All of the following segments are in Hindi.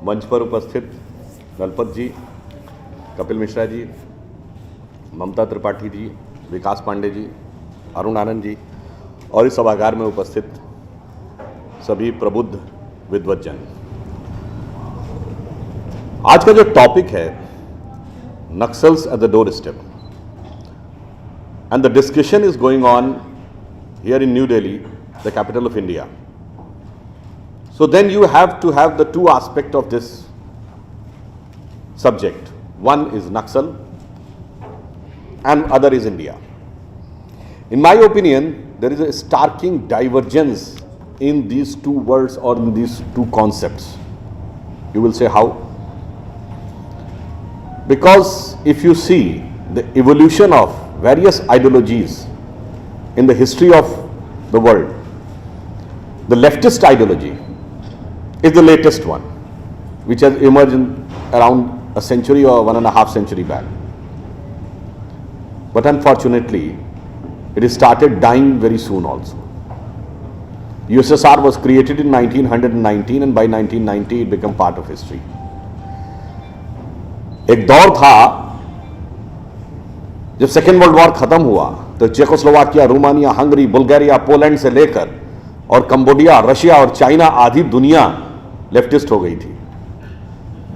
मंच पर उपस्थित दलपत जी, कपिल मिश्रा जी, ममता त्रिपाठी जी, विकास पांडे जी, अरुण आनंद जी और इस सभागार में उपस्थित सभी प्रबुद्ध विद्वज्जन। आज का जो टॉपिक है Naxals at the door step, and the discussion is going on here in New Delhi, the capital of India. So then you have to have the two aspects of this subject. One is Naxal and other is India. In my opinion, there is a starking divergence in these two words or in these two concepts. You will say how? Because if you see the evolution of various ideologies in the history of the world, the leftist ideology is the latest one, which has emerged in around a century or 1.5 century back. But unfortunately, it started dying very soon also. USSR was created in 1919 and by 1990 it became part of history. एक दौर था जब सेकेंड वर्ल्ड वॉर खत्म हुआ तो Czechoslovakia, Romania, Hungary, Bulgaria, Poland से लेकर और कंबोडिया, रशिया और चाइना आधी दुनिया लेफ्टिस्ट हो गई थी।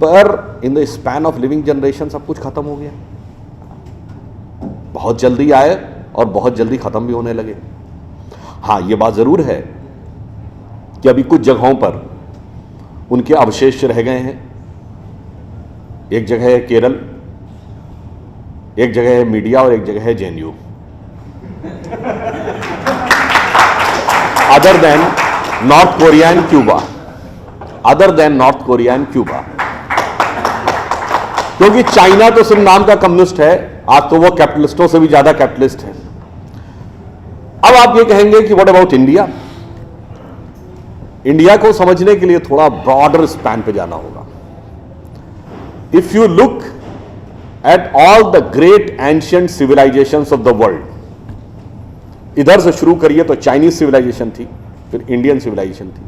पर in the span of living generation सब कुछ खत्म हो गया। बहुत जल्दी आए और बहुत जल्दी खत्म भी होने लगे। हाँ, यह बात जरूर है कि अभी कुछ जगहों पर उनके अवशेष रह गए हैं। एक जगह है केरल, एक जगह है मीडिया और एक जगह है JNU. Other than north Korea and Cuba, other than north Korea and Cuba, क्योंकि चाइना तो सिर्फ नाम का कम्युनिस्ट है, आज तो वो कैपिटलिस्टों से भी ज्यादा कैपिटलिस्ट है। अब आप ये कहेंगे कि व्हाट अबाउट इंडिया? इंडिया को समझने के लिए थोड़ा ब्रॉडर स्पैन पे जाना होगा। If you look at all the great ancient civilizations of the world, इधर से शुरू करिए तो चाइनीज सिविलाइजेशन थी, फिर इंडियन सिविलाइजेशन थी,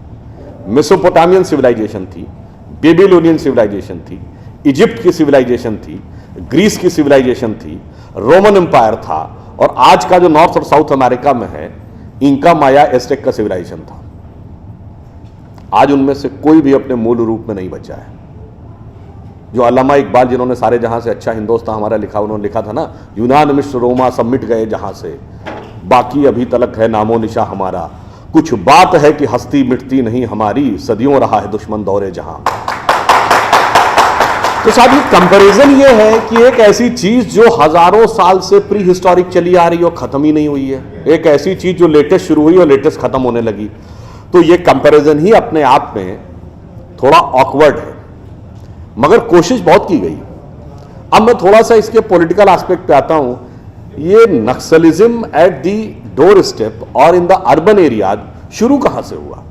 मेसोपोटामियन सिविलाइजेशन थी, बेबीलोनियन सिविलाइजेशन थी, इजिप्ट की सिविलाइजेशन थी, ग्रीस की सिविलाइजेशन थी, रोमन एम्पायर था और आज का जो नॉर्थ और साउथ अमेरिका में है इंका, माया, एस्टेक का सिविलाइजेशन था। आज उनमें से कोई भी अपने मूल रूप में नहीं बचा है। जो अल्लामा इकबाल जिन्होंने सारे जहां से अच्छा हिंदुस्तान हमारा लिखा, उन्होंने लिखा था ना, यूनान मिस्र रोमा सब मिट गए जहां से, बाकी अभी तलक है नामो निशा हमारा, कुछ बात है कि हस्ती मिटती नहीं हमारी, सदियों रहा है दुश्मन दौरे जहां। तो साहब ये कंपैरिजन ये है कि एक ऐसी चीज जो हजारों साल से प्री हिस्टोरिक चली आ रही है और खत्म ही नहीं हुई है, एक ऐसी चीज जो लेटेस्ट शुरू हुई और लेटेस्ट खत्म होने लगी। तो ये कंपैरिजन ही अपने आप में थोड़ा ऑकवर्ड है, मगर कोशिश बहुत की गई। अब मैं थोड़ा सा इसके पॉलिटिकल एस्पेक्ट पे आता हूं। ये Naxalism at the door step और इन द अर्बन एरिया शुरू कहां से हुआ?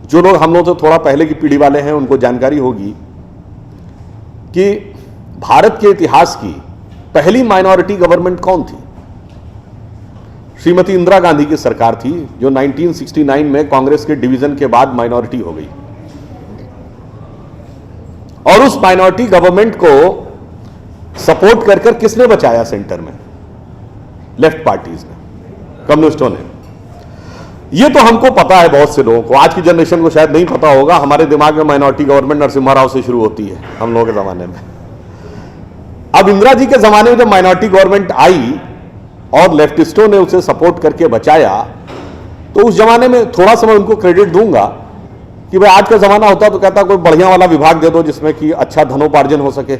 जो लोग हम लोग तो थोड़ा पहले की पीढ़ी वाले हैं उनको जानकारी होगी कि भारत के इतिहास की पहली माइनॉरिटी गवर्नमेंट कौन थी? श्रीमती इंदिरा गांधी की सरकार थी, जो 1969 में कांग्रेस के डिवीजन के बाद माइनॉरिटी हो गई। और उस माइनॉरिटी गवर्नमेंट को सपोर्ट कर कर किसने बचाया सेंटर में? लेफ्ट पार्टीज ने, कम्युनिस्टों ने। यह तो हमको पता है, बहुत से लोगों को, आज की जनरेशन को शायद नहीं पता होगा। हमारे दिमाग में माइनॉरिटी गवर्नमेंट नरसिम्हा राव से शुरू होती है हम लोगों के जमाने में। अब इंदिरा जी के जमाने में जब माइनॉरिटी गवर्नमेंट आई और लेफ्टिस्टों ने उसे सपोर्ट करके बचाया, तो उस जमाने में थोड़ा सा मैं उनको क्रेडिट दूंगा कि भाई आज का जमाना होता तो कहता कोई बढ़िया वाला विभाग दे दो जिसमें कि अच्छा धनोपार्जन हो सके।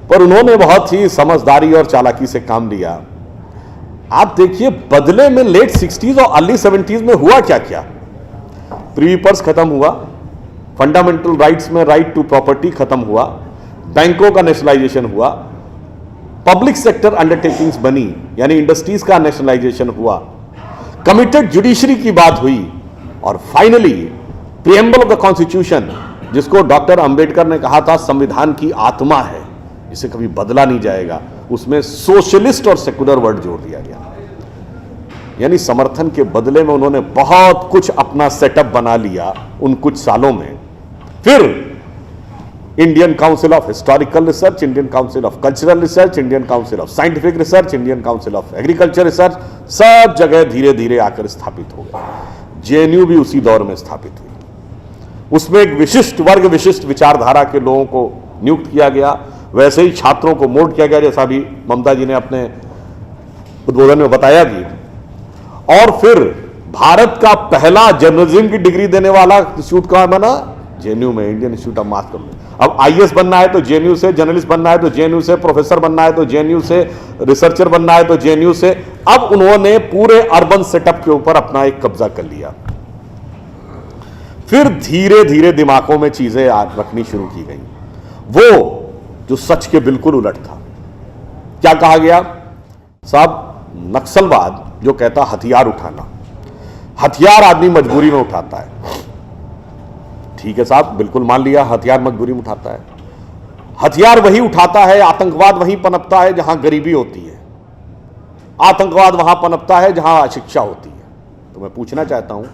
पर उन्होंने बहुत ही समझदारी और चालाकी से काम लिया। आप देखिए बदले में लेट 60s और अर्ली 70s में हुआ क्या क्या। प्रीवीपर्स खत्म हुआ, फंडामेंटल राइट्स में राइट टू प्रॉपर्टी खत्म हुआ, बैंकों का नेशनलाइजेशन हुआ, पब्लिक सेक्टर अंडरटेकिंग्स बनी यानी इंडस्ट्रीज का नेशनलाइजेशन हुआ, कमिटेड जुडिशरी की बात हुई और finally preamble of the constitution, जिसको डॉक्टर अंबेडकर ने कहा था संविधान की आत्मा है, इसे कभी बदला नहीं जाएगा, उसमें सोशलिस्ट और सेकुलर वर्ड जोड़ दिया गया। यानी समर्थन के बदले में उन्होंने बहुत कुछ अपना सेटअप बना लिया उन कुछ सालों में। फिर Indian council of historical research, Indian council of cultural research, Indian council of scientific research, Indian council of agriculture research, सब जगह धीरे धीरे आकर स्थापित हो गए। जेएनयू भी उसी दौर में स्थापित हुई। उसमें एक विशिष्ट वर्ग, विशिष्ट विचारधारा के लोगों को नियुक्त किया गया। वैसे ही छात्रों को मोल्ड किया गया, जैसा भी ममता जी ने अपने उद्बोधन में बताया भी। और फिर भारत का पहला जर्नलिज्म की डिग्री देने वाला इंस्टीट्यूट कहां बना? जेएनयू में, Indian institute of mass communication. अब आईएएस बनना है तो जेएनयू से, जर्नलिस्ट बनना है तो जेएनयू से, प्रोफेसर बनना है तो जेएनयू से, रिसर्चर बनना है तो जेएनयू से। अब उन्होंने पूरे अर्बन सेटअप के ऊपर अपना एक कब्जा कर लिया। फिर धीरे धीरे दिमागों में चीजें रखनी शुरू की गई, वो जो सच के बिल्कुल उलट था। क्या कहा गया? साहब, नक्सलवाद जो कहता हथियार उठाना, हथियार आदमी मजबूरी में उठाता है। ठीक है साहब, बिल्कुल मान लिया, हथियार मजबूरी में उठाता है। हथियार वही उठाता है, आतंकवाद वहीं पनपता है जहां गरीबी होती है, आतंकवाद वहां पनपता है जहां अशिक्षा होती है। तो मैं पूछना चाहता हूं,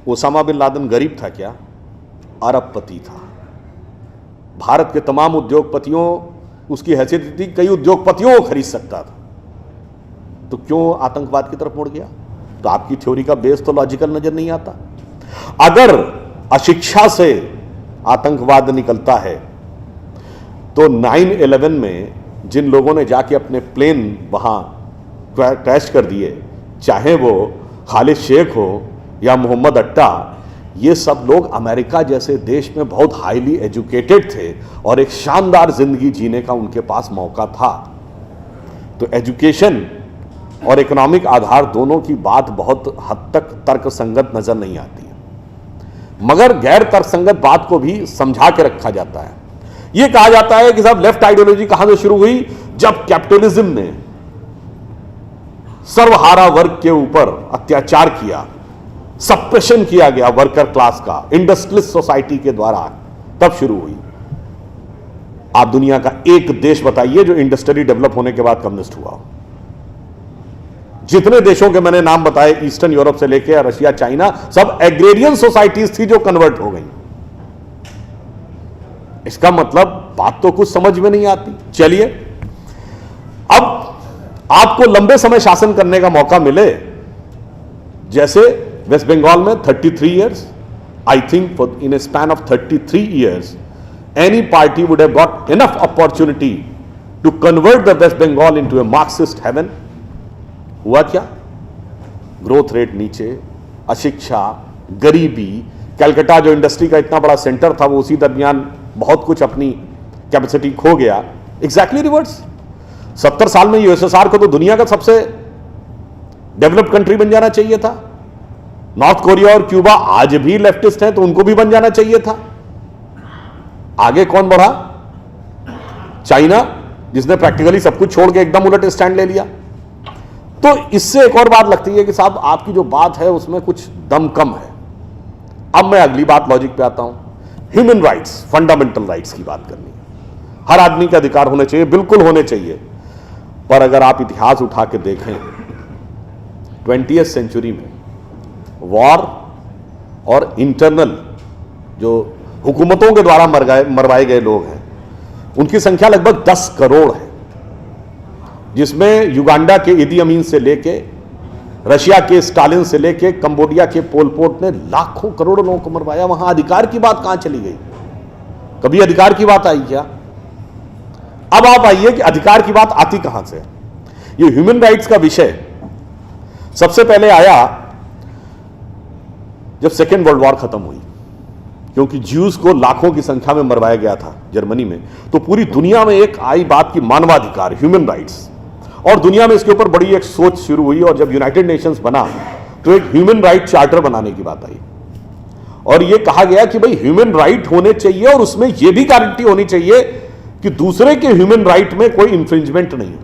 ओसामा बिन लादेन गरीब था क्या? अरबपति था। भारत के तमाम उद्योगपतियों, उसकी हैसियत थी, कई उद्योगपतियों को खरीद सकता था, तो क्यों आतंकवाद की तरफ मुड़ गया? तो आपकी थ्योरी का बेस तो लॉजिकल नजर नहीं आता। अगर अशिक्षा से आतंकवाद निकलता है तो 9/11 में जिन लोगों ने जाके अपने प्लेन वहां क्रैश कर दिए, चाहे वो खालिद शेख हो या मोहम्मद अट्टा, ये सब लोग अमेरिका जैसे देश में बहुत हाईली एजुकेटेड थे और एक शानदार जिंदगी जीने का उनके पास मौका था। तो एजुकेशन और इकोनॉमिक आधार दोनों की बात बहुत हद तक तर्कसंगत नजर नहीं आती है, मगर गैर तर्कसंगत बात को भी समझा के रखा जाता है। यह कहा जाता है कि साहब लेफ्ट आइडियोलॉजी कहां से शुरू हुई? जब कैपिटलिज्म ने सर्वहारा वर्ग के ऊपर अत्याचार किया, सप्रेशन किया गया वर्कर क्लास का इंडस्ट्रियलिस्ट सोसाइटी के द्वारा, तब शुरू हुई। आप दुनिया का एक देश बताइए जो इंडस्ट्री डेवलप होने के बाद कम्युनिस्ट हुआ हो। जितने देशों के मैंने नाम बताए, ईस्टर्न यूरोप से लेकर रशिया, चाइना, सब एग्रेरियन सोसाइटीज थी जो कन्वर्ट हो गई। इसका मतलब बात तो कुछ समझ में नहीं आती। चलिए, अब आपको लंबे समय शासन करने का मौका मिले, जैसे वेस्ट बंगाल में 33 years, I think in a span of 33 years any party would have got enough opportunity to convert the west Bengal into a Marxist haven. हुआ क्या? ग्रोथ रेट नीचे, अशिक्षा, गरीबी, कलकत्ता जो इंडस्ट्री का इतना बड़ा सेंटर था वो उसी दरमियान बहुत कुछ अपनी कैपेसिटी खो गया। Exactly reverse. 70 साल में यूएसएसआर को तो दुनिया का सबसे डेवलप्ड कंट्री बन जाना चाहिए था। नॉर्थ कोरिया और क्यूबा आज भी लेफ्टिस्ट हैं, तो उनको भी बन जाना चाहिए था। आगे कौन बढ़ा? चाइना, जिसने प्रैक्टिकली सब कुछ छोड़ के एकदम उलट स्टैंड ले लिया। तो इससे एक और बात लगती है कि साहब आपकी जो बात है उसमें कुछ दम कम है। अब मैं अगली बात लॉजिक पे आता हूं। ह्यूमन राइट्स, फंडामेंटल राइट्स की बात करनी है। हर आदमी के अधिकार होने चाहिए, बिल्कुल होने चाहिए। पर अगर आप इतिहास उठा के देखें, 20वीं सेंचुरी में वॉर और इंटरनल जो हुकूमतों के द्वारा मरवाए गए लोग हैं, उनकी संख्या लगभग 10 करोड़ है, जिसमें युगांडा के इदी अमीन से लेके, रशिया के स्टालिन से लेके, कंबोडिया के पोल पोट ने लाखों करोड़ों लोगों को मरवाया। वहां अधिकार की बात कहां चली गई? कभी अधिकार की बात आई क्या? अब आप आइए कि अधिकार की बात आती कहां से। ये ह्यूमन राइट्स का विषय सबसे पहले आया जब सेकेंड वर्ल्ड वॉर खत्म हुई, क्योंकि ज्यूज को लाखों की संख्या में मरवाया गया था जर्मनी में। तो पूरी दुनिया में एक आई बात की मानवाधिकार, ह्यूमन राइट्स, और दुनिया में इसके ऊपर बड़ी एक सोच शुरू हुई। और जब यूनाइटेड नेशंस बना तो एक ह्यूमन राइट चार्टर बनाने की बात आई, और यह कहा गया कि भाई ह्यूमन राइट होने चाहिए और उसमें यह भी गारंटी होनी चाहिए कि दूसरे के ह्यूमन राइट में कोई इंफ्रिंजमेंट नहीं है।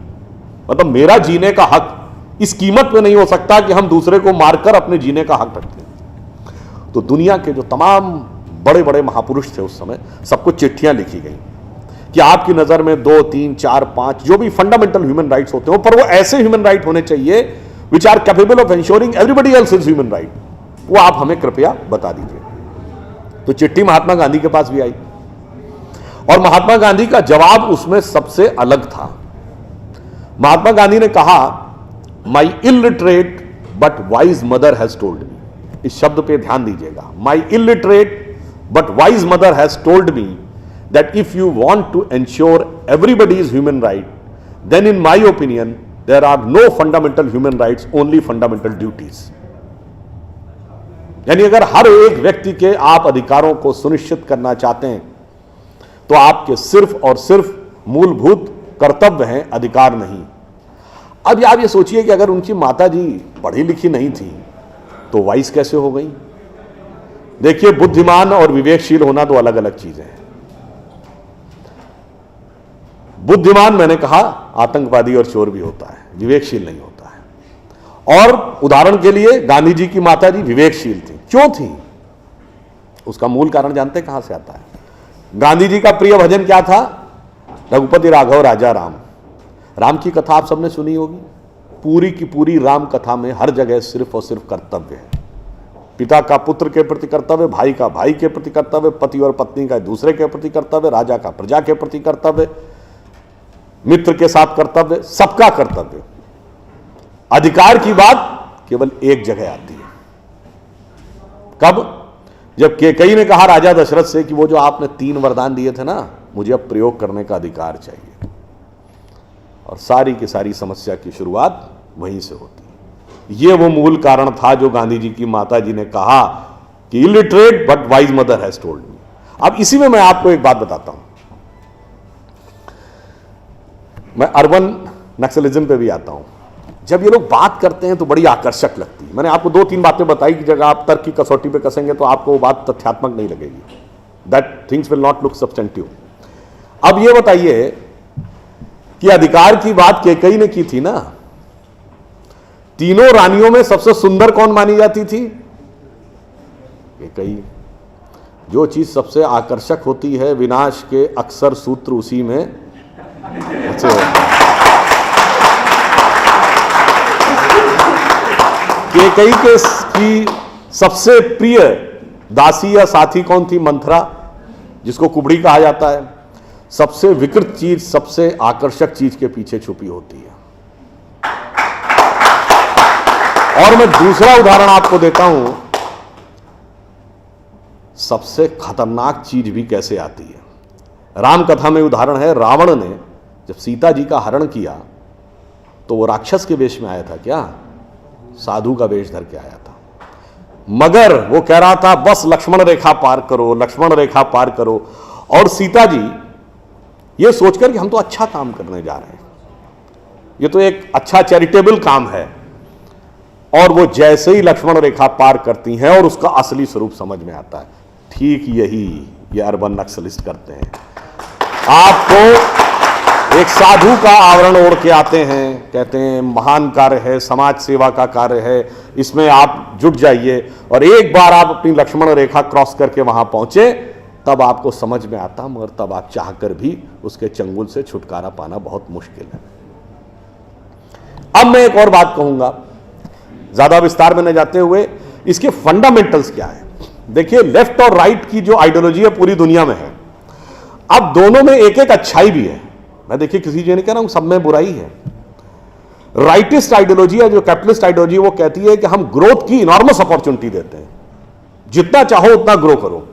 मतलब मेरा जीने का हक इस कीमत में नहीं हो सकता कि हम दूसरे को मारकर अपने जीने का हक रखते हैं। तो दुनिया के जो तमाम बड़े बड़े महापुरुष थे उस समय, सबको चिट्ठियां लिखी गई कि आपकी नजर में 2, 3, 4, 5 जो भी फंडामेंटल ह्यूमन राइट्स होते हो, पर वो ऐसे ह्यूमन राइट होने चाहिए which are capable of ensuring everybody else is human right, वो आप हमें कृपया बता दीजिए। तो चिट्ठी महात्मा गांधी के पास भी आई और महात्मा गांधी का जवाब उसमें सबसे अलग था। महात्मा गांधी ने कहा, my illiterate but wise mother has told me, इस शब्द पे ध्यान दीजिएगा, my illiterate but wise mother has told me that if you want to ensure everybody's human right then in my opinion there are no fundamental human rights, only fundamental duties. यानी अगर हर एक व्यक्ति के आप अधिकारों को सुनिश्चित करना चाहते हैं तो आपके सिर्फ और सिर्फ मूलभूत कर्तव्य हैं, अधिकार नहीं। अब आप ये सोचिए कि अगर उनकी माता जी पढ़ी लिखी नहीं थी तो वाइस कैसे हो गई? देखिए, बुद्धिमान और विवेकशील होना दो अलग अलग चीजें हैं। बुद्धिमान मैंने कहा आतंकवादी और चोर भी होता है, विवेकशील नहीं होता है। और उदाहरण के लिए गांधी जी की माता जी विवेकशील थी, क्यों थी? उसका मूल कारण जानते कहां से आता है? गांधी जी का प्रिय भजन क्या था? रघुपति राघव राजा राम। राम की कथा आप सबने सुनी होगी। पूरी की पूरी राम कथा में हर जगह सिर्फ और सिर्फ कर्तव्य है। पिता का पुत्र के प्रति कर्तव्य, भाई का भाई के प्रति कर्तव्य, पति और पत्नी का दूसरे के प्रति कर्तव्य, राजा का प्रजा के प्रति कर्तव्य, मित्र के साथ कर्तव्य, सबका कर्तव्य। अधिकार की बात केवल एक जगह आती है। कब? जब केकई ने कहा राजा दशरथ से कि वो जो आपने 3 वरदान दिए थे ना, मुझे अब प्रयोग करने का अधिकार चाहिए। और सारी की सारी समस्या की शुरुआत वहीं से होती है। ये वो मूल कारण था जो गांधी जी की माता जी ने कहा कि illiterate but wise mother has told मी। अब इसी में मैं आपको एक बात बताता हूं। मैं अर्बन नक्सलिज्म पे भी आता हूं। जब ये लोग बात करते हैं तो बड़ी आकर्षक लगती है। मैंने आपको 2-3 बातें बताई कि जगह आप तर्क की कसौटी पे कसेंगे तो आपको वो बात तथ्यात्मक नहीं लगेगी। That things will not look substantive. अब ये बताइए कि अधिकार की बात केकई ने की थी ना, तीनों रानियों में सबसे सुंदर कौन मानी जाती थी? केकई। जो चीज सबसे आकर्षक होती है, विनाश के अक्सर सूत्र उसी में अच्छे होते हैं। केकई की सबसे प्रिय दासी या साथी कौन थी? मंथरा, जिसको कुबड़ी कहा जाता है। सबसे विकृत चीज सबसे आकर्षक चीज के पीछे छुपी होती है। और मैं दूसरा उदाहरण आपको देता हूं, सबसे खतरनाक चीज भी कैसे आती है। राम कथा में उदाहरण है, रावण ने जब सीता जी का हरण किया तो वो राक्षस के वेश में आया था क्या? साधु का वेश धर के आया था। मगर वो कह रहा था बस लक्ष्मण रेखा पार करो, लक्ष्मण रेखा पार करो। और सीता जी ये सोचकर कि हम तो अच्छा काम करने जा रहे हैं, ये तो एक अच्छा चैरिटेबल काम है, और वो जैसे ही लक्ष्मण रेखा पार करती हैं और उसका असली स्वरूप समझ में आता है। ठीक यही ये अर्बन नक्सलिस्ट करते हैं। आपको एक साधु का आवरण ओढ़ के आते हैं, कहते हैं महान कार्य है, समाज सेवा का कार्य है, इसमें आप जुट जाइए, और एक बार आप अपनी लक्ष्मण रेखा क्रॉस करके वहां पहुंचे तब आपको समझ में आता, मगर तब आप चाहकर भी उसके चंगुल से छुटकारा पाना बहुत मुश्किल है। अब मैं एक और बात कहूंगा, ज्यादा विस्तार में न जाते हुए, इसके फंडामेंटल्स क्या है। देखिए, लेफ्ट और राइट की जो आइडियोलॉजी है पूरी दुनिया में है। अब दोनों में एक एक अच्छाई भी है। मैं देखिए किसी चीज नहीं कह रहा हूं सब में बुराई है। राइटिस्ट आइडियोलॉजी है, जो कैपिटलिस्ट आइडियोलॉजी, वो कहती है कि हम ग्रोथ की इनॉर्मस अपॉर्चुनिटी देते हैं, जितना चाहो उतना ग्रो करो,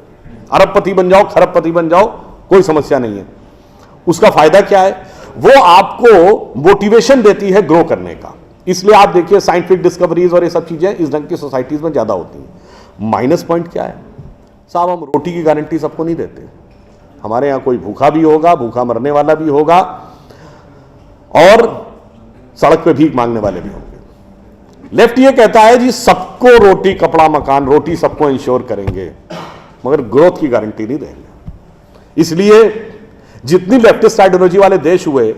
अरबपति बन जाओ, खरबपति बन जाओ, कोई समस्या नहीं है। उसका फायदा क्या है? वो आपको मोटिवेशन देती है ग्रो करने का। इसलिए आप देखिए साइंटिफिक डिस्कवरीज और ये सब चीजें इस ढंग की सोसाइटीज में ज्यादा होती हैं। माइनस पॉइंट क्या है साहब? हम रोटी की गारंटी सबको नहीं देते। हमारे यहां कोई भूखा भी होगा, भूखा मरने वाला भी होगा, और सड़क पे भीख मांगने वाले भी होंगे। लेफ्ट ये कहता है जी सबको रोटी, कपड़ा, मकान, रोटी सबको इंश्योर करेंगे, मगर ग्रोथ की गारंटी नहीं देंगे। इसलिए जितनी लेफ्टिस्ट आइडियोलॉजी वाले देश हुए,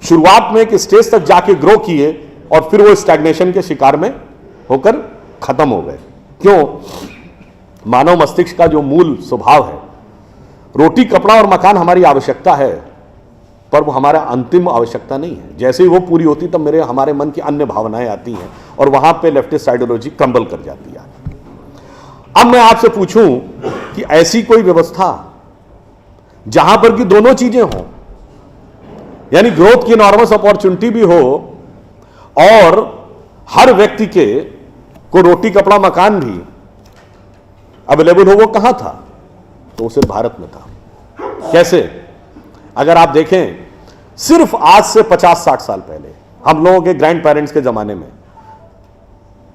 शुरुआत में एक स्टेज तक जाके ग्रो किए और फिर वो स्टैग्नेशन के शिकार में होकर खत्म हो गए। क्यों? मानव मस्तिष्क का जो मूल स्वभाव है, रोटी, कपड़ा और मकान हमारी आवश्यकता है, पर वो हमारा अंतिम आवश्यकता नहीं है। जैसे ही वो पूरी होती तब हमारे मन की अन्य भावनाएं आती हैं और वहां पे लेफ्टिस्ट आइडियोलॉजी क्रम्बल कर जाती है। अब मैं आपसे पूछूं कि ऐसी कोई व्यवस्था जहां पर कि दोनों चीजें हो, यानी ग्रोथ की नॉर्मस अपॉर्चुनिटी भी हो और हर व्यक्ति को रोटी कपड़ा मकान भी अवेलेबल हो, वो कहां था? तो सिर्फ भारत में था। कैसे? अगर आप देखें, सिर्फ आज से 50-60 साल पहले हम लोगों के ग्रैंड पेरेंट्स के जमाने में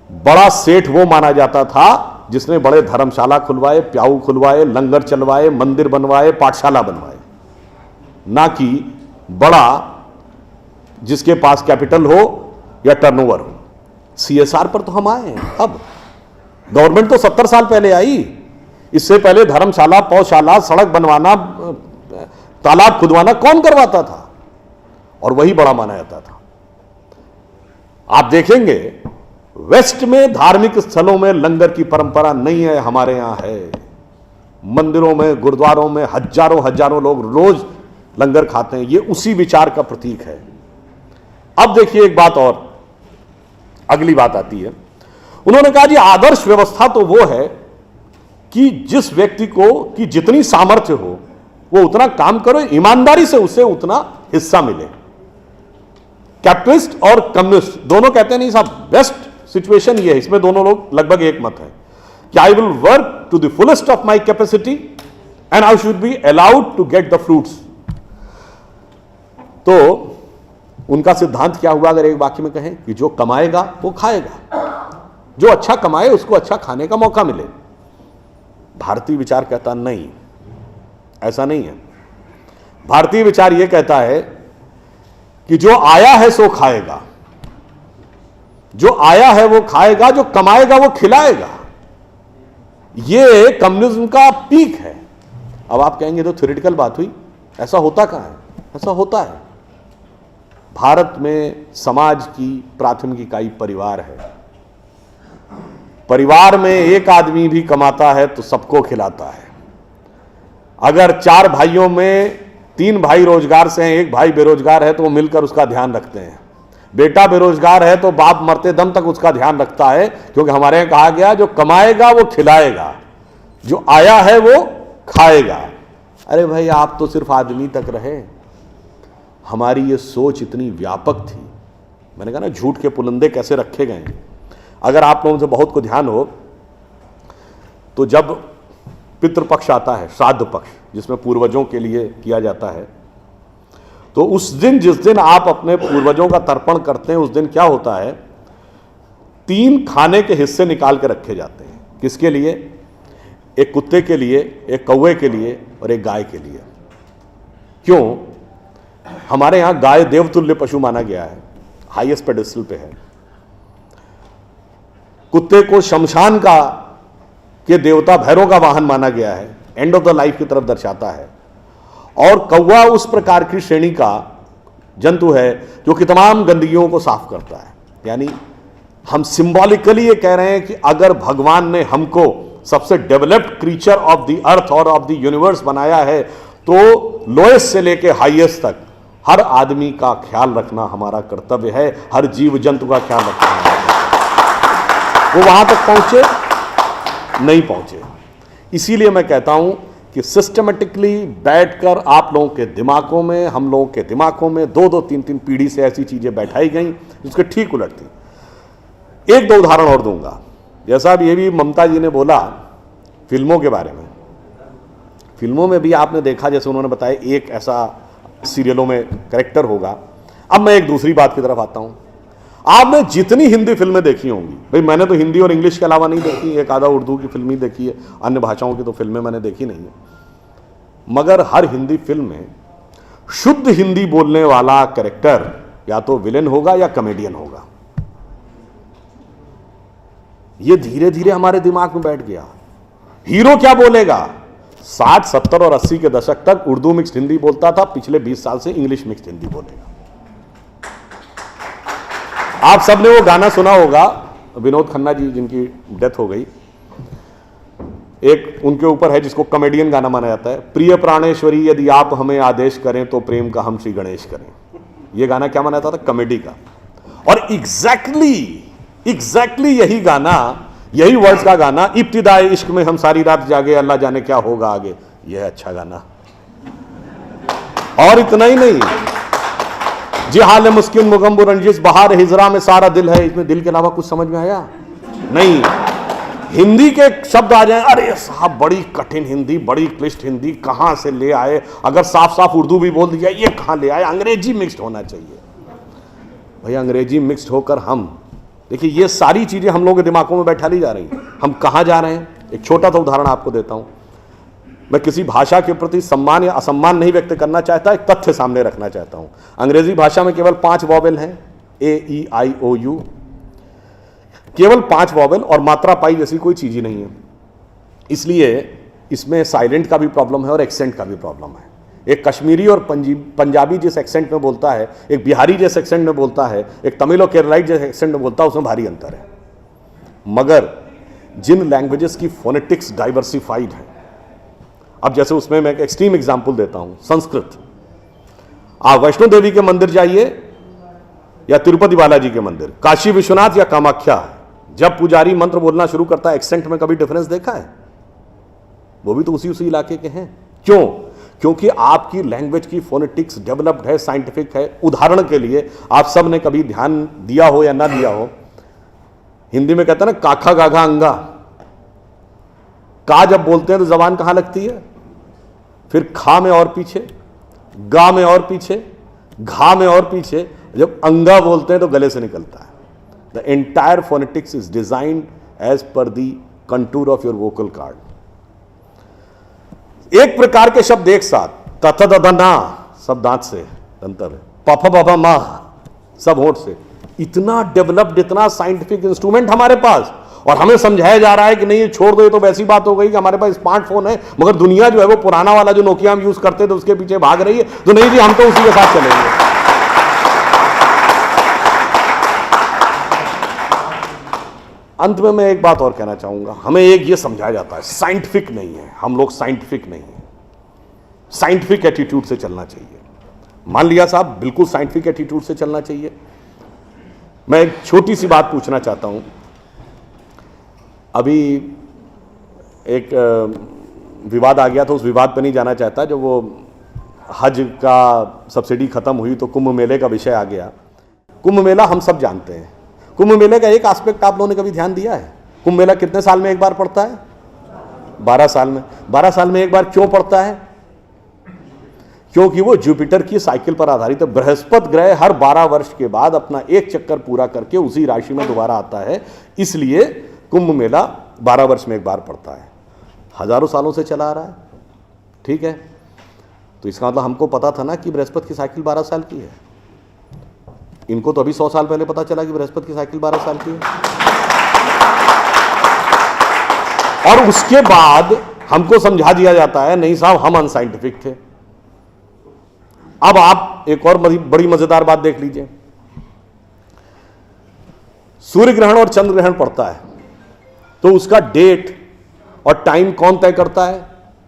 बड़ा सेठ वो माना जाता था जिसने बड़े धर्मशाला खुलवाए, प्याऊ खुलवाए, लंगर चलवाए, मंदिर बनवाए, पाठशाला बनवाए, ना कि बड़ा जिसके पास कैपिटल हो या टर्नओवर हो। सीएसआर पर तो हम आए हैं। अब गवर्नमेंट तो 70 साल पहले आई। इससे पहले धर्मशाला, पौशाला, सड़क बनवाना, तालाब खुदवाना कौन करवाता था? और वही बड़ा माना जाता था। आप देखेंगे वेस्ट में धार्मिक स्थलों में लंगर की परंपरा नहीं है, हमारे यहां है। मंदिरों में, गुरुद्वारों में हजारों हजारों लोग रोज लंगर खाते हैं। ये उसी विचार का प्रतीक है। अब देखिए एक बात और, अगली बात आती है। उन्होंने कहा जी आदर्श व्यवस्था तो वो है कि जिस व्यक्ति को कि जितनी सामर्थ्य हो वो उतना काम करो, ईमानदारी से उसे उतना हिस्सा मिले। कैपिटलिस्ट और कम्युनिस्ट दोनों कहते नहीं साहब, बेस्ट सिचुएशन ये है, इसमें दोनों लोग लगभग एक मत है कि I will work to the fullest of my capacity and I should be allowed to get the fruits. तो उनका सिद्धांत क्या हुआ? अगर एक वाक्य में कहें कि जो कमाएगा वो खाएगा, जो अच्छा कमाए उसको अच्छा खाने का मौका मिले। भारतीय विचार कहता नहीं, ऐसा नहीं है। भारतीय विचार यह कहता है कि जो आया है सो खाएगा, जो आया है वो खाएगा, जो कमाएगा वो खिलाएगा। ये कम्युनिज्म का पीक है। अब आप कहेंगे तो थ्योरेटिकल बात हुई, ऐसा होता कहां है? ऐसा होता है। भारत में समाज की प्राथमिक इकाई परिवार है। परिवार में एक आदमी भी कमाता है तो सबको खिलाता है। अगर 4 भाइयों में 3 भाई रोजगार से हैं, एक भाई बेरोजगार है तो वो मिलकर उसका ध्यान रखते हैं। बेटा बेरोजगार है तो बाप मरते दम तक उसका ध्यान रखता है, क्योंकि हमारे यहां कहा गया जो कमाएगा वो खिलाएगा, जो आया है वो खाएगा। अरे भाई आप तो सिर्फ आदमी तक रहे। हमारी ये सोच इतनी व्यापक थी। मैंने कहा ना झूठ के पुलंदे कैसे रखे गए। अगर आप लोगों से बहुत को ध्यान हो तो जब पितृपक्ष आता है, श्राद्ध पक्ष जिसमें पूर्वजों के लिए किया जाता है, तो उस दिन जिस दिन आप अपने पूर्वजों का तर्पण करते हैं उस दिन क्या होता है, 3 खाने के हिस्से निकाल के रखे जाते हैं। किसके लिए? एक कुत्ते के लिए, एक कौवे के लिए और एक गाय के लिए। क्यों? हमारे यहां गाय देवतुल्य पशु माना गया है, हाईएस्ट पेडेस्टल पे है। कुत्ते को शमशान का के देवता भैरव का वाहन माना गया है, एंड ऑफ द लाइफ की तरफ दर्शाता है। और कौवा उस प्रकार की श्रेणी का जंतु है जो कि तमाम गंदगियों को साफ करता है। यानी हम सिंबॉलिकली ये कह रहे हैं कि अगर भगवान ने हमको सबसे developed creature of the earth और ऑफ द यूनिवर्स बनाया है तो लोएस्ट से लेके हाईएस्ट तक हर आदमी का ख्याल रखना हमारा कर्तव्य है, हर जीव जंतु का ख्याल रखना है। वो वहां तक पहुंचे नहीं पहुंचे। इसीलिए मैं कहता हूं कि सिस्टमेटिकली बैठकर आप लोगों के दिमागों में, हम लोगों के दिमागों में 2-2, 3-3 पीढ़ी से ऐसी चीजें बैठाई गई जिसके ठीक उलट थी। 1-2 उदाहरण और दूंगा। जैसा अब ये भी ममता जी ने बोला फिल्मों के बारे में, फिल्मों में भी आपने देखा, जैसे उन्होंने बताया एक ऐसा सीरियलों में कैरेक्टर होगा। अब मैं एक दूसरी बात की तरफ आता हूं। आपने जितनी हिंदी फिल्में देखी होंगी, भाई मैंने तो हिंदी और इंग्लिश के अलावा नहीं देखी, एक आधा उर्दू की फिल्म ही देखी है, अन्य भाषाओं की तो फिल्में मैंने देखी नहीं है। मगर हर हिंदी फिल्म में शुद्ध हिंदी बोलने वाला कैरेक्टर या तो विलेन होगा या कॉमेडियन होगा। ये धीरे धीरे हमारे दिमाग में बैठ गया। हीरो क्या बोलेगा? 60, 70 और 80 के दशक तक उर्दू मिक्स्ड हिंदी बोलता था, पिछले 20 साल से इंग्लिश मिक्स्ड हिंदी बोलेगा। आप सबने वो गाना सुना होगा, विनोद खन्ना जी जिनकी डेथ हो गई, एक उनके ऊपर है जिसको कॉमेडियन गाना माना जाता है, प्रिय प्राणेश्वरी यदि आप हमें आदेश करें तो प्रेम का हम श्री गणेश करें। ये गाना क्या माना जाता था? कॉमेडी का। और एग्जैक्टली एग्जैक्टली यही गाना, यही वर्ड्स का गाना, इब्तिदाए इश्क में हम सारी रात जागे अल्लाह जाने क्या होगा आगे, यह अच्छा गाना। और इतना ही नहीं, जी हाल मुस्किन मुगम्बु रंजिश बहार हिजरा में सारा दिल है, इसमें दिल के अलावा कुछ समझ में आया नहीं। हिंदी के शब्द आ जाए, अरे साहब बड़ी कठिन हिंदी, बड़ी क्लिष्ट हिंदी, कहां से ले आए, अगर साफ साफ उर्दू भी बोल दिया ये कहां ले आए, अंग्रेजी मिक्स्ड होना चाहिए। भैया अंग्रेजी मिक्स्ड होकर हम देखिए ये सारी चीजें हम लोगों के दिमागों में बैठा ली जा रही हैं, हम कहां जा रहे हैं। एक छोटा सा उदाहरण आपको देता हूं, मैं किसी भाषा के प्रति सम्मान या असम्मान नहीं व्यक्त करना चाहता, एक तथ्य सामने रखना चाहता हूं। अंग्रेजी भाषा में केवल 5 वॉवेल हैं, AEIOU, केवल 5 वॉवेल, और मात्रा पाई जैसी कोई चीज ही नहीं है। इसलिए इसमें साइलेंट का भी प्रॉब्लम है और एक्सेंट का भी प्रॉब्लम है। एक कश्मीरी और पंजाबी जिस एक्सेंट में बोलता है, एक बिहारी जिस एक्सेंट में बोलता है, एक तमिल और केरलाइट जिस एक्सेंट में बोलता है, उसमें भारी अंतर है। मगर जिन लैंग्वेजेस की फोनेटिक्स डाइवर्सिफाइड है, अब जैसे उसमें मैं एक एक्सट्रीम एग्जांपल देता हूं, संस्कृत। आप वैष्णो देवी के मंदिर जाइए या तिरुपति बालाजी के मंदिर, काशी विश्वनाथ या कामाख्या, जब पुजारी मंत्र बोलना शुरू करता है एक्सेंट में कभी डिफरेंस देखा है? वो भी तो उसी इलाके के हैं। क्यों? क्योंकि आपकी लैंग्वेज की फोनेटिक्स डेवलप्ड है, साइंटिफिक है। उदाहरण के लिए आप सब ने कभी ध्यान दिया हो या ना दिया हो, हिंदी में कहते हैं ना काखा गाघा अंगा, का जब बोलते हैं तो जबान कहां लगती है, फिर खा में और पीछे, गा में और पीछे, घा में और पीछे, जब अंगा बोलते हैं तो गले से निकलता है। The entire phonetics is designed as per the contour of your vocal cord. एक प्रकार के शब्द एक साथ, तथ दध ना सब दांत से अंतर है, पफ बफ मा सब होंठ से, इतना डेवलप्ड, इतना साइंटिफिक इंस्ट्रूमेंट हमारे पास, और हमें समझाया जा रहा है कि नहीं ये छोड़ दो, ये तो वैसी बात हो गई कि हमारे पास स्मार्टफोन है, मगर दुनिया जो है वो पुराना वाला जो नोकिया हम यूज करते थे उसके पीछे भाग रही है। तो नहीं जी, हम तो उसी के साथ चलेंगे। अंत में मैं एक बात और कहना चाहूंगा, हमें एक ये समझाया जाता है साइंटिफिक नहीं है, हम लोग साइंटिफिक नहीं है, साइंटिफिक एटीट्यूड से चलना चाहिए। मान लिया साहब, बिल्कुल साइंटिफिक एटीट्यूड से चलना चाहिए। मैं एक छोटी सी बात पूछना चाहता हूं, अभी एक विवाद आ गया था, उस विवाद पर नहीं जाना चाहता, जो वो हज का सब्सिडी खत्म हुई तो कुंभ मेले का विषय आ गया। कुंभ मेला हम सब जानते हैं, कुंभ मेले का एक एस्पेक्ट आप लोगों ने कभी ध्यान दिया है? कुंभ मेला कितने साल में एक बार पड़ता है? 12 साल में। 12 साल में एक बार क्यों पड़ता है? क्योंकि वो जुपिटर की साइकिल पर आधारित है। बृहस्पति ग्रह हर 12 वर्ष के बाद अपना एक चक्कर पूरा करके उसी राशि में दोबारा आता है, इसलिए कुंभ मेला 12 वर्ष में एक बार पड़ता है। हजारों सालों से चला आ रहा है, ठीक है। तो इसका मतलब हमको पता था ना कि बृहस्पति की साइकिल 12 साल की है। इनको तो अभी 100 साल पहले पता चला कि बृहस्पति की साइकिल 12 साल की है, और उसके बाद हमको समझा दिया जाता है नहीं साहब हम अनसाइंटिफिक थे। अब आप एक और बड़ी मजेदार बात देख लीजिए, सूर्य ग्रहण और चंद्र ग्रहण पड़ता है तो उसका डेट और टाइम कौन तय करता है?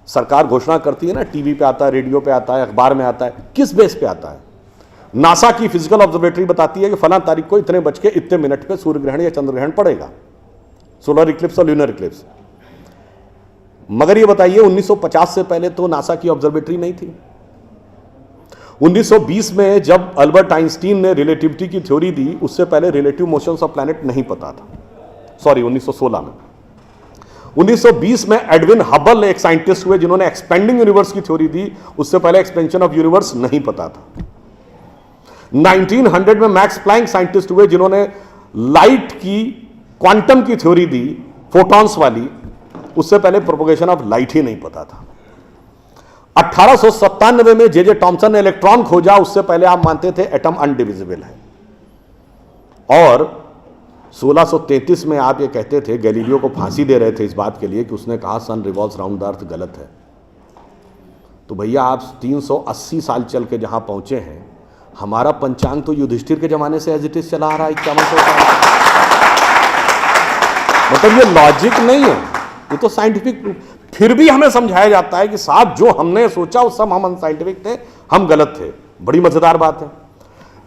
सरकार घोषणा करती है ना, टीवी पे आता है, रेडियो पे आता है, अखबार में आता है। किस बेस पे आता है? नासा की फिजिकल ऑब्जर्वेटरी बताती है कि फलां तारीख को इतने बज के इतने मिनट पे सूर्य ग्रहण या चंद्र ग्रहण पड़ेगा, सोलर इक्लिप्स और ल्यूनर इक्लिप्स। मगर ये बताइए 1950 से पहले तो नासा की ऑब्जर्वेटरी नहीं थी। 1920 में जब अल्बर्ट आइंस्टीन ने रिलेटिविटी की थ्योरी दी, उससे पहले रिलेटिव मोशंस ऑफ प्लैनेट नहीं पता था। सॉरी, 1916 में। 1920 में एडविन हबल एक साइंटिस्ट हुए जिन्होंने एक्सपेंडिंग यूनिवर्स की थ्योरी दी, उससे पहले एक्सपेंशन ऑफ यूनिवर्स नहीं पता था। 1900 में मैक्स प्लैंक साइंटिस्ट हुए जिन्होंने लाइट की क्वांटम की थ्योरी दी, फोटॉन्स वाली, उससे पहले प्रोपगेशन ऑफ लाइट ही नहीं पता था। 1897 में जे टॉमसन ने इलेक्ट्रॉन खोजा, उससे पहले आप मानते थे एटम अनडिविजिबल है। और 1633 में आप ये कहते थे, गैलीलियो को फांसी दे रहे थे इस बात के लिए कि उसने कहा सन रिवॉल्व्स राउंड द अर्थ गलत है। तो भैया आप 380 साल चल के जहां पहुंचे हैं, हमारा पंचांग तो युधिष्ठिर के जमाने से एज इट इज चला आ रहा है 5100 साल। मतलब ये लॉजिक नहीं है, ये तो साइंटिफिक। फिर भी हमें समझाया जाता है कि साहब जो हमने सोचा वो सब हम अनसाइंटिफिक थे, हम गलत थे। बड़ी मजेदार बात है।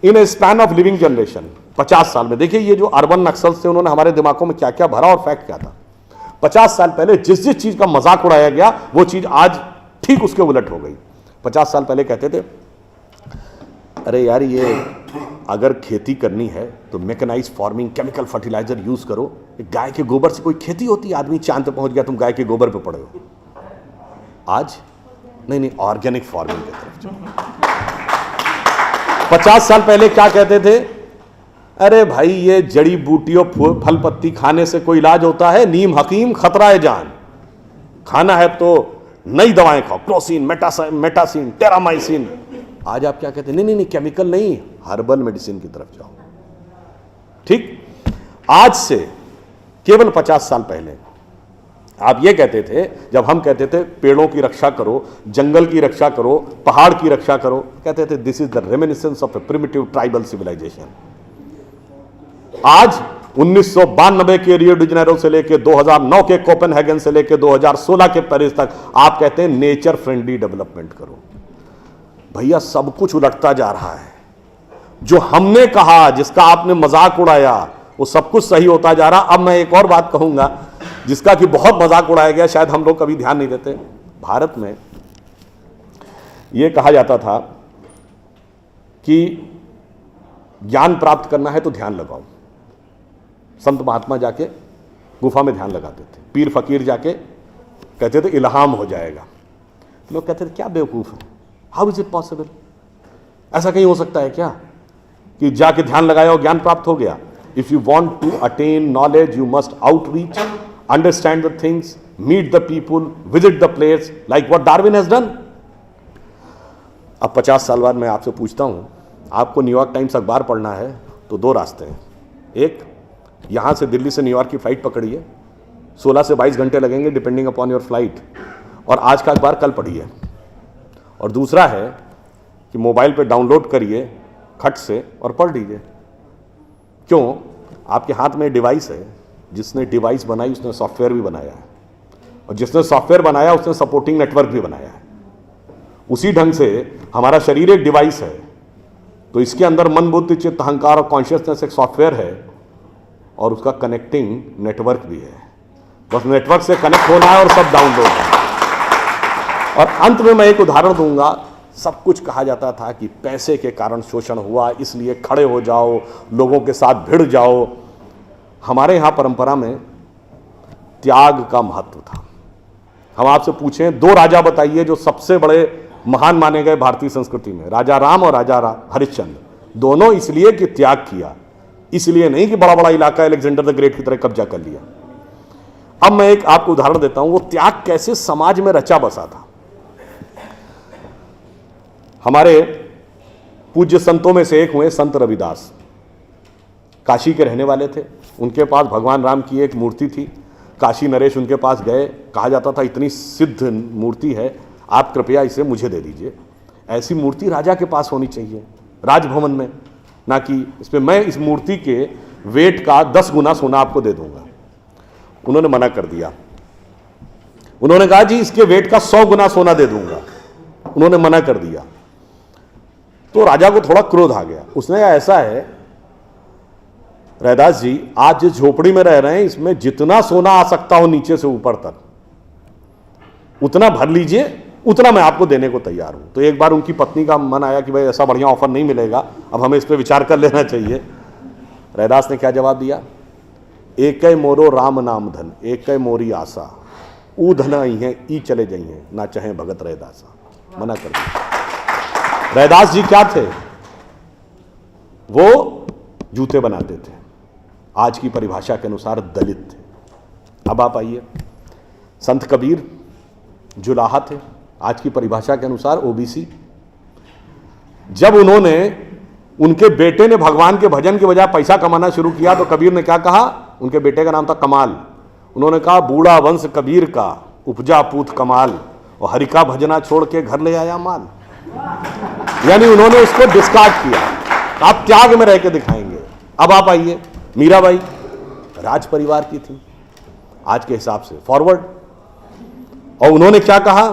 इन a span of living generation, 50 साल में देखिए ये जो अर्बन नक्सल्स थे उन्होंने हमारे दिमागों में क्या क्या भरा और फैक्ट क्या था। 50 साल पहले जिस जिस चीज का मजाक उड़ाया गया वो चीज आज ठीक उसके उलट हो गई। 50 साल पहले कहते थे अरे यार ये अगर खेती करनी है तो mechanise farming, chemical fertiliser use करो, गाय के गोबर से कोई खेती होती है? आदमी चांद पे पहुंच गया, तुम गाय के गोबर पे पड़े हो। आज नहीं, ऑर्गेनिक फार्मिंग की तरफ जाओ। 50 साल पहले क्या कहते थे? अरे भाई ये जड़ी बूटियों फल पत्ती खाने से कोई इलाज होता है? नीम हकीम खतरा है जान, खाना है तो नई दवाएं खाओ, क्रोसिन, मेटासिन, टेरामाइसिन। आज आप क्या कहते हैं? नहीं, केमिकल नहीं, हर्बल मेडिसिन की तरफ जाओ। ठीक, आज से केवल 50 साल पहले आप ये कहते थे, जब हम कहते थे पेड़ों की रक्षा करो, जंगल की रक्षा करो, पहाड़ की रक्षा करो, कहते थे this is the reminiscence of a primitive tribal civilisation. आज 1992 के रियो डी जेनेरो से लेकर 2009 के कोपेनहेगन से लेकर 2016 के पेरिस तक आप कहते हैं नेचर फ्रेंडली डेवलपमेंट करो। भैया सब कुछ उलटता जा रहा है। जो हमने कहा, जिसका आपने मजाक उड़ाया, वो सब कुछ सही होता जा रहा। अब मैं एक और बात कहूंगा जिसका कि बहुत मजाक उड़ाया गया, शायद हम लोग कभी ध्यान नहीं देते। भारत में यह कहा जाता था कि ज्ञान प्राप्त करना है तो ध्यान लगाओ। संत महात्मा जाके गुफा में ध्यान लगाते थे, पीर फकीर जाके कहते थे इल्हाम हो जाएगा। लोग कहते थे क्या बेवकूफ है, हाउ इज इट पॉसिबल? ऐसा कहीं हो सकता है क्या कि जाके ध्यान लगाया और ज्ञान प्राप्त हो गया? If you want to attain knowledge you must outreach, understand the things, meet the people, visit the place, like what Darwin has done. अब 50 साल बाद मैं आपसे पूछता हूं, आपको न्यूयॉर्क टाइम्स अखबार पढ़ना है तो दो रास्ते हैं। एक, यहाँ से दिल्ली से न्यूयॉर्क की फ्लाइट पकड़िए, 16 से 22 घंटे लगेंगे डिपेंडिंग अपॉन योर फ्लाइट, और आज का अखबार कल पढ़िए। और दूसरा है कि मोबाइल पे डाउनलोड करिए खट से और पढ़ लीजिए। क्यों? आपके हाथ में डिवाइस है, जिसने डिवाइस बनाई उसने सॉफ्टवेयर भी बनाया है, और जिसने सॉफ्टवेयर बनाया उसने सपोर्टिंग नेटवर्क भी बनाया है। उसी ढंग से हमारा शरीर एक डिवाइस है, तो इसके अंदर मन, बुद्धि, चित्त, अहंकार और कॉन्शियसनेस एक सॉफ्टवेयर है, और उसका कनेक्टिंग नेटवर्क भी है। बस नेटवर्क से कनेक्ट होना है और सब डाउनलोड है। और अंत में मैं एक उदाहरण दूंगा। सब कुछ कहा जाता था कि पैसे के कारण शोषण हुआ, इसलिए खड़े हो जाओ, लोगों के साथ भिड़ जाओ। हमारे यहाँ परंपरा में त्याग का महत्व था। हम आपसे पूछें, दो राजा बताइए जो सबसे बड़े महान माने गए भारतीय संस्कृति में, राजा राम और राजा हरिश्चंद्र। दोनों इसलिए कि त्याग किया, इसलिए नहीं कि बड़ा बड़ा इलाका अलेक्जेंडर द ग्रेट की तरह कब्जा कर लिया। अब मैं एक आपको उदाहरण देता हूं, वो त्याग कैसे समाज में रचा बसा था। हमारे पूज्य संतों में से एक हुए संत रविदास, काशी के रहने वाले थे। उनके पास भगवान राम की एक मूर्ति थी। काशी नरेश उनके पास गए, कहा जाता था इतनी सिद्ध मूर्ति है, आप कृपया इसे मुझे दे दीजिए। ऐसी मूर्ति राजा के पास होनी चाहिए राजभवन में, ना कि इसमें मैं इस मूर्ति के वेट का 10 गुना सोना आपको दे दूंगा। उन्होंने मना कर दिया। उन्होंने कहा जी इसके वेट का 100 गुना सोना दे दूंगा। उन्होंने मना कर दिया। तो राजा को थोड़ा क्रोध आ गया। उसने कहा ऐसा है रैदास जी, आज जिस झोपड़ी में रह रहे हैं इसमें जितना सोना आ सकता हो नीचे से ऊपर तक उतना भर लीजिए, उतना मैं आपको देने को तैयार हूं। तो एक बार उनकी पत्नी का मन आया कि भाई ऐसा बढ़िया ऑफर नहीं मिलेगा, अब हमें इस पर विचार कर लेना चाहिए। रैदास ने क्या जवाब दिया? एक मोरो राम नाम धन, एक मोरी आशा, ऊ धन आई है ई चले जाइए, ना चाहे भगत रैदासा। मना कर दिया। रैदास जी क्या थे? वो जूते बनाते थे, आज की परिभाषा के अनुसार दलित थे। अब आप आइए, संत कबीर जुलाहा थे, आज की परिभाषा के अनुसार ओबीसी। जब उन्होंने, उनके बेटे ने भगवान के भजन के बजाय पैसा कमाना शुरू किया तो कबीर ने क्या कहा? उनके बेटे का नाम था कमाल। उन्होंने कहा बूढ़ा वंश कबीर का उपजा पूत कमाल, और हरि का भजना छोड़ के घर ले आया माल। यानी उन्होंने उसको डिस्कार्ड किया। आप त्याग में रह के दिखाएंगे। अब आप आइए, मीराबाई राज परिवार की थी आज के हिसाब से, फॉरवर्ड। और उन्होंने क्या कहा?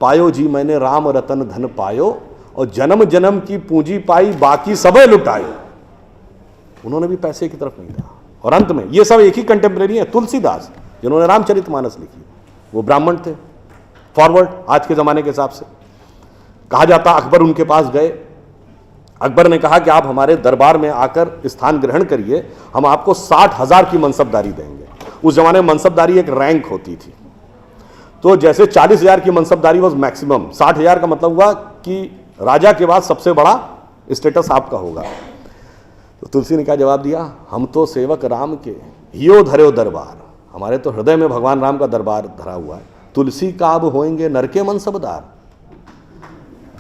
पायो जी मैंने राम रतन धन पायो, और जन्म जन्म की पूंजी पाई बाकी सबे लुटायो। उन्होंने भी पैसे की तरफ नहीं देखा। और अंत में ये सब एक ही कंटेम्प्रेरी है, तुलसीदास जिन्होंने रामचरितमानस लिखी, वो ब्राह्मण थे, फॉरवर्ड आज के ज़माने के हिसाब से। कहा जाता अकबर उनके पास गए, अकबर ने कहा कि आप हमारे दरबार में आकर स्थान ग्रहण करिए, हम आपको 60,000 की मनसबदारी देंगे। उस जमाने में मनसबदारी एक रैंक होती थी, तो जैसे 40,000 की मनसबदारी वॉज मैक्सिमम, 60,000 का मतलब हुआ कि राजा के बाद सबसे बड़ा स्टेटस आपका होगा। तो तुलसी ने क्या जवाब दिया, हम तो सेवक राम के हियो धर्यो दरबार, हमारे तो हृदय में भगवान राम का दरबार धरा हुआ है, तुलसी का अब होएंगे नर के मनसबदार।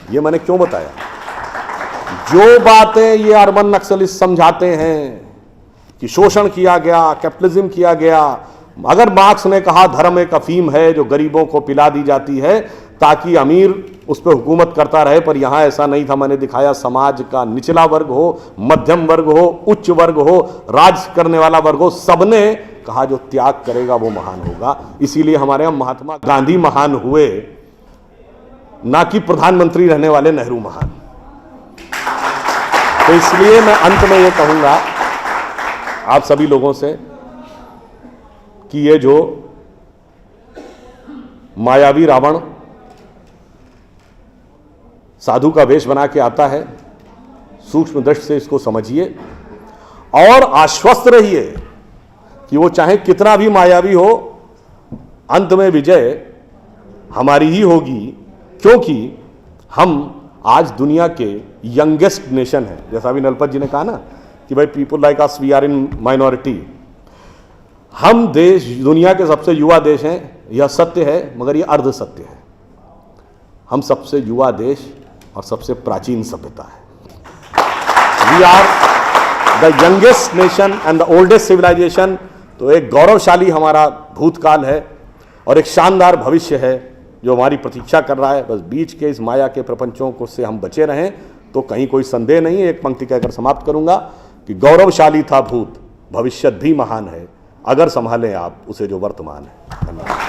ये मैंने क्यों बताया, जो बातें ये अर्बन नक्सलिस्ट समझाते हैं कि शोषण किया गया, कैपिटलिज्म किया गया, अगर मार्क्स ने कहा धर्म एक अफीम है जो गरीबों को पिला दी जाती है ताकि अमीर उस पर हुकूमत करता रहे, पर यहां ऐसा नहीं था। मैंने दिखाया समाज का निचला वर्ग हो, मध्यम वर्ग हो, उच्च वर्ग हो, राज करने वाला वर्ग हो, सबने कहा जो त्याग करेगा वो महान होगा। इसीलिए हमारे यहां महात्मा गांधी महान हुए, ना कि प्रधानमंत्री रहने वाले नेहरू महान। तो इसलिए मैं अंत में ये कहूंगा आप सभी लोगों से कि ये जो मायावी रावण साधु का वेश बना के आता है, सूक्ष्म दृष्टि से इसको समझिए और आश्वस्त रहिए कि वो चाहे कितना भी मायावी हो, अंत में विजय हमारी ही होगी, क्योंकि हम आज दुनिया के यंगेस्ट नेशन हैं। जैसा अभी नलपत जी ने कहा ना कि भाई people like us we are in minority, हम देश दुनिया के सबसे युवा देश हैं, यह सत्य है, मगर यह अर्ध सत्य है। हम सबसे युवा देश और सबसे प्राचीन सभ्यता है। We are the youngest nation and the oldest civilisation. तो एक गौरवशाली हमारा भूतकाल है और एक शानदार भविष्य है जो हमारी प्रतीक्षा कर रहा है। बस बीच के इस माया के प्रपंचों को से हम बचे रहें तो कहीं कोई संदेह नहीं है। एक पंक्ति कहकर समाप्त करूंगा कि गौरवशाली था भूत, भविष्य भी महान है, अगर संभालें आप उसे जो वर्तमान है। धन्यवाद।